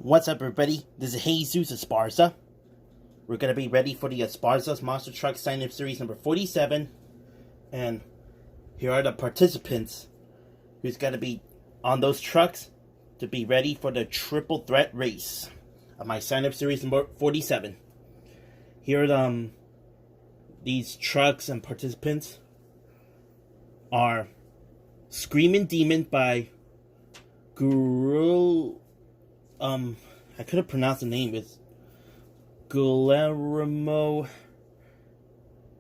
What's up, everybody? This is Jesus Esparza. We're going to be ready for the Esparza's Monster Truck Sign-Up Series number 47. And here are the participants who's going to be on those trucks to be ready for the triple threat race of my Sign-Up Series number 47. Here are these trucks and participants are Screaming Demon by Guru... I couldn't pronounce the name. It's Guillermo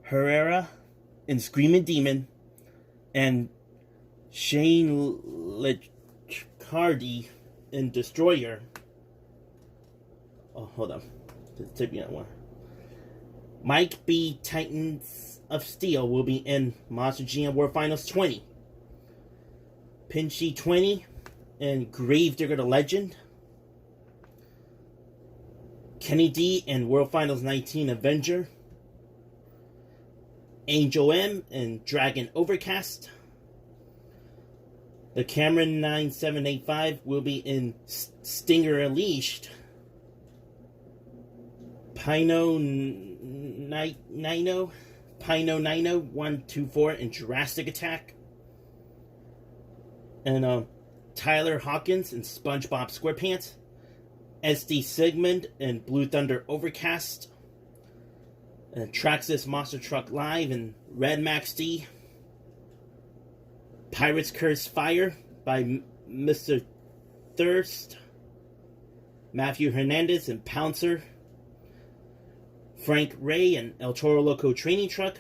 Herrera in Screaming Demon, and Shane Leccardi in Destroyer. Oh, hold on. Take me that one. Mike B. Titans of Steel will be in Monster GM World Finals 20. Pinchy 20 and Gravedigger the Legend. Kenny D in World Finals 19 Avenger. Angel M in Dragon Overcast. The Cameron 9785 will be in Stinger Unleashed. Pino Nino 124 in Jurassic Attack. And Tyler Hawkins in SpongeBob SquarePants. SD Sigmund and Blue Thunder Overcast. And Traxxas Monster Truck Live and Red Max D. Pirates Curse Fire by Mr. Thirst. Matthew Hernandez and Pouncer. Frank Ray and El Toro Loco Training Truck.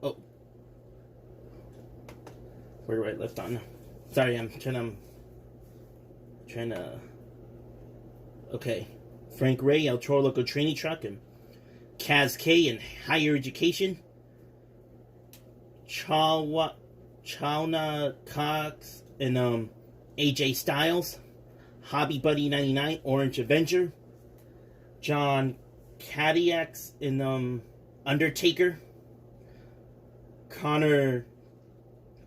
Oh. Where do I left on? Sorry, I'm trying to... Okay. Frank Ray, El Toro Loco Training Truck, and Kaz K in Higher Education. Chalna Cox and AJ Styles. Hobby Buddy 99, Orange Avenger. John Cadillacs in Undertaker. Connor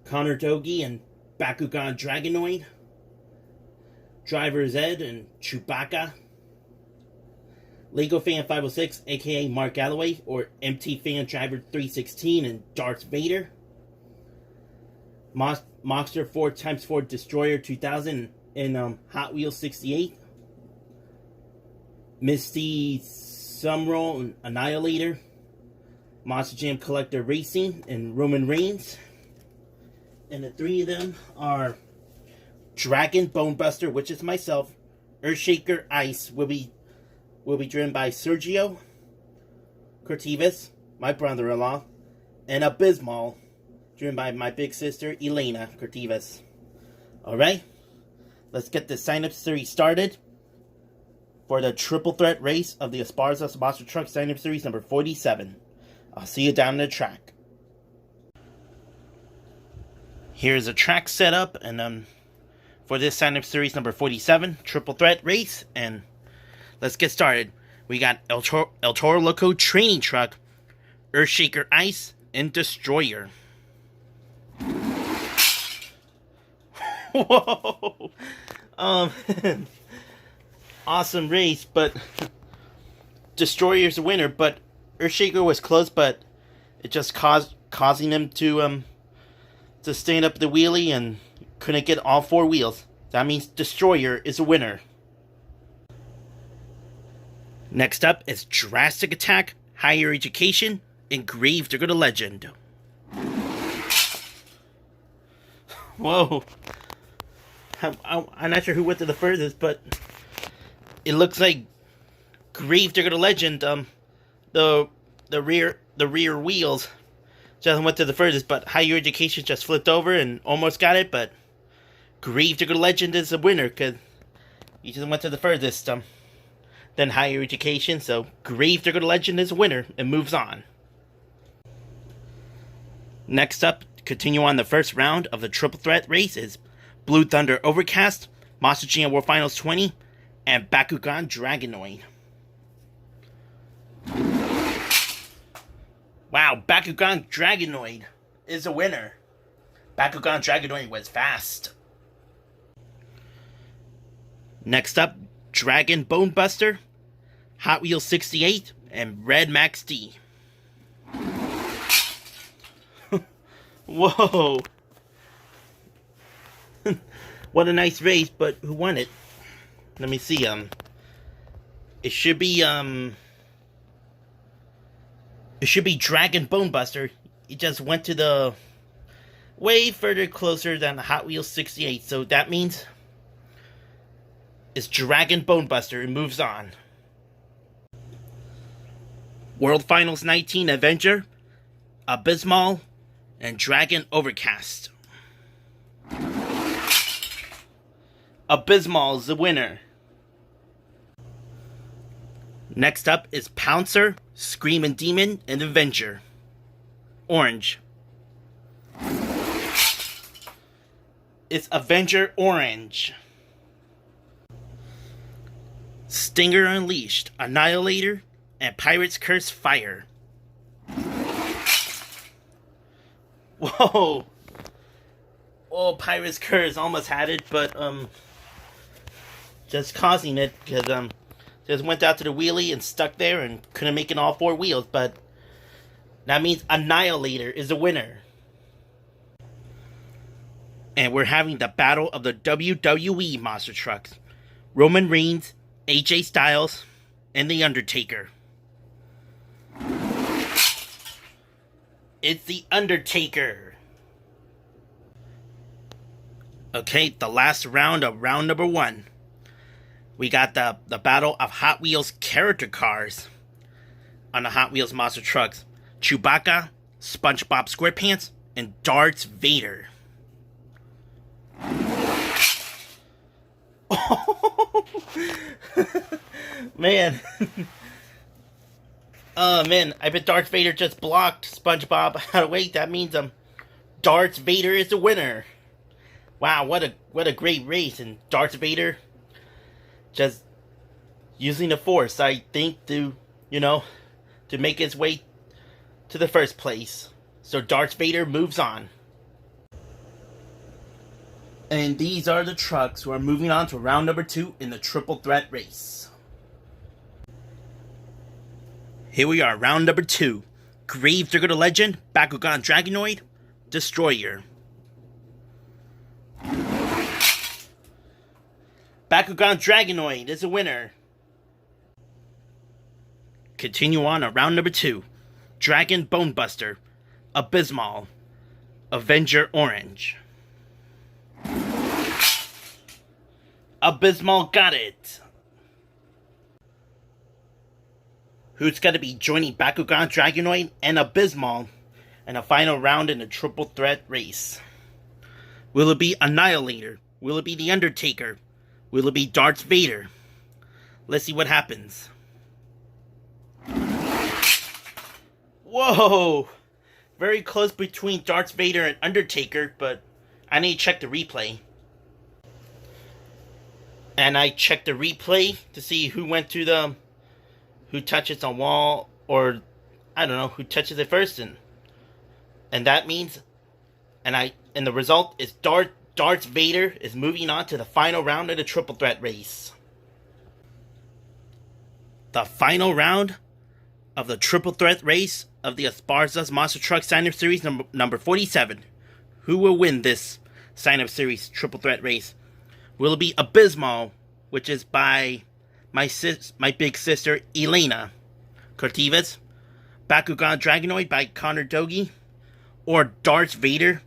Dogie and Bakugan Dragonoid. Driver Zed and Chewbacca. Lego Fan 506, aka Mark Galloway, or MT Fan Driver 316 and Darth Vader. Monster 4x4 Destroyer 2000 in Hot Wheels 68. Misty Sumroll and Annihilator. Monster Jam Collector Racing and Roman Reigns. And the three of them are Dragon Bonebuster, which is myself. Earthshaker Ice will be driven by Sergio Cortivas, my brother-in-law, and Abysmal, driven by my big sister Elena Cortivas. Alright, let's get the sign-up series started for the triple threat race of the Esparza Monster Truck sign-up series number 47. I'll see you down the track. Here's a track setup, and for this sign-up series number 47, triple threat race, and let's get started. We got El Toro Loco Training Truck, Earthshaker Ice, and Destroyer. Whoa! Awesome race, but Destroyer's the winner, but Earthshaker was close, but it just causing him to stand up the wheelie and couldn't get all four wheels. That means Destroyer is a winner. Next up is Jurassic Attack, Higher Education, and Gravedigger the Legend. Whoa. I'm not sure who went to the furthest, but it looks like Gravedigger the Legend, the rear wheels just went to the furthest, but Higher Education just flipped over and almost got it, but Gravedigger the Legend is a winner, because he just went to the furthest, then Higher Education, so Gravedigger the Legend is a winner and moves on. Next up, continue on the first round of the triple threat race is Blue Thunder Overcast, Monster GM World Finals 20, and Bakugan Dragonoid. Wow, Bakugan Dragonoid is a winner. Bakugan Dragonoid was fast. Next up, Dragon Bone Buster, Hot Wheels 68, and Red Max D. Whoa. What a nice race, but who won it? Let me see. It should be Dragon Bone Buster. He just went to the way further closer than the Hot Wheels 68, so that means it's Dragon Bone Buster. It moves on. World Finals 19 Avenger, Abysmal, and Dragon Overcast. Abysmal is the winner. Next up is Pouncer, Screamin' Demon, and Avenger. Orange. It's Avenger Orange. Stinger Unleashed, Annihilator, and Pirate's Curse Fire. Whoa! Oh, Pirate's Curse almost had it, but just causing it because just went out to the wheelie and stuck there and couldn't make it all four wheels. But that means Annihilator is the winner. And we're having the battle of the WWE monster trucks: Roman Reigns, AJ Styles, and The Undertaker. It's The Undertaker. Okay, the last round of round number 1. We got the battle of Hot Wheels character cars on the Hot Wheels monster trucks: Chewbacca, SpongeBob SquarePants, and Darth Vader. Man. Oh man, I bet Darth Vader just blocked SpongeBob out of the way. That means Darth Vader is the winner. Wow, what a great race. And Darth Vader just using the Force, I think, to make his way to the first place. So Darth Vader moves on. And these are the trucks who are moving on to round number 2 in the triple threat race. Here we are, round number 2. Gravedigger the Legend, Bakugan Dragonoid, Destroyer. Bakugan Dragonoid is a winner. Continue on to round number 2. Dragon Bone Buster, Abysmal, Avenger Orange. Abysmal got it. Who's going to be joining Bakugan Dragonoid and Abysmal in a final round in the triple threat race? Will it be Annihilator? Will it be The Undertaker? Will it be Darth Vader? Let's see what happens. Whoa! Very close between Darth Vader and Undertaker, but I need to check the replay. And I checked the replay to see who went to who touches the wall, or I don't know, who touches it first, and that means, and the result is Darth Vader is moving on to the final round of the triple threat race. The final round of the triple threat race of the Esparza's Monster Truck Sign-Up Series number 47. Who will win this Sign-Up Series triple threat race? Will it be Abysmal, which is by my big sister Elena Cortivas, Bakugan Dragonoid by Connor Dogie, or Darth Vader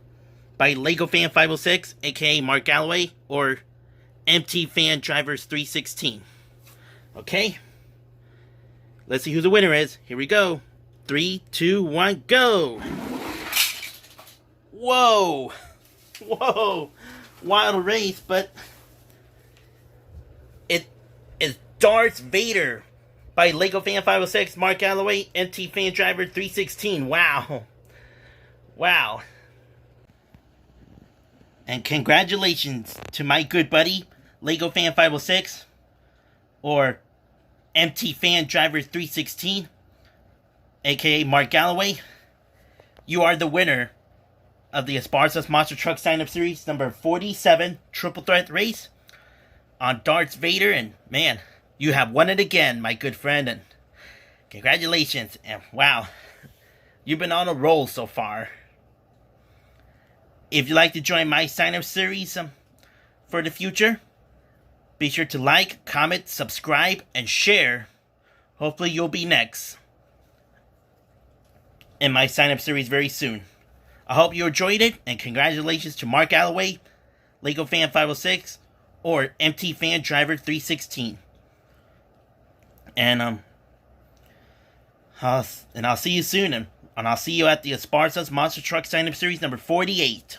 by Lego Fan 506, aka Mark Galloway, or MT Fan Drivers 316? Okay, let's see who the winner is. Here we go. 3, 2, 1, go! Whoa! Whoa! Wild race, but it is Darth Vader by Lego Fan 506, Mark Galloway, MT Fan Driver 316. Wow. Wow. And congratulations to my good buddy, Lego Fan 506, or MT Fan Driver 316, aka Mark Galloway. You are the winner of the Esparza's Monster Truck Sign-Up Series number 47 Triple Threat Race on Darth Vader, and man, you have won it again, my good friend, and congratulations, and wow, you've been on a roll so far. If you'd like to join my sign-up series for the future, be sure to like, comment, subscribe, and share. Hopefully you'll be next in my sign-up series very soon. I hope you enjoyed it, and congratulations to Mark Alloway, Lego Fan 506, or MT Fan Driver 316. And I'll see you soon, and I'll see you at the Esparza's Monster Truck sign-up series number 48.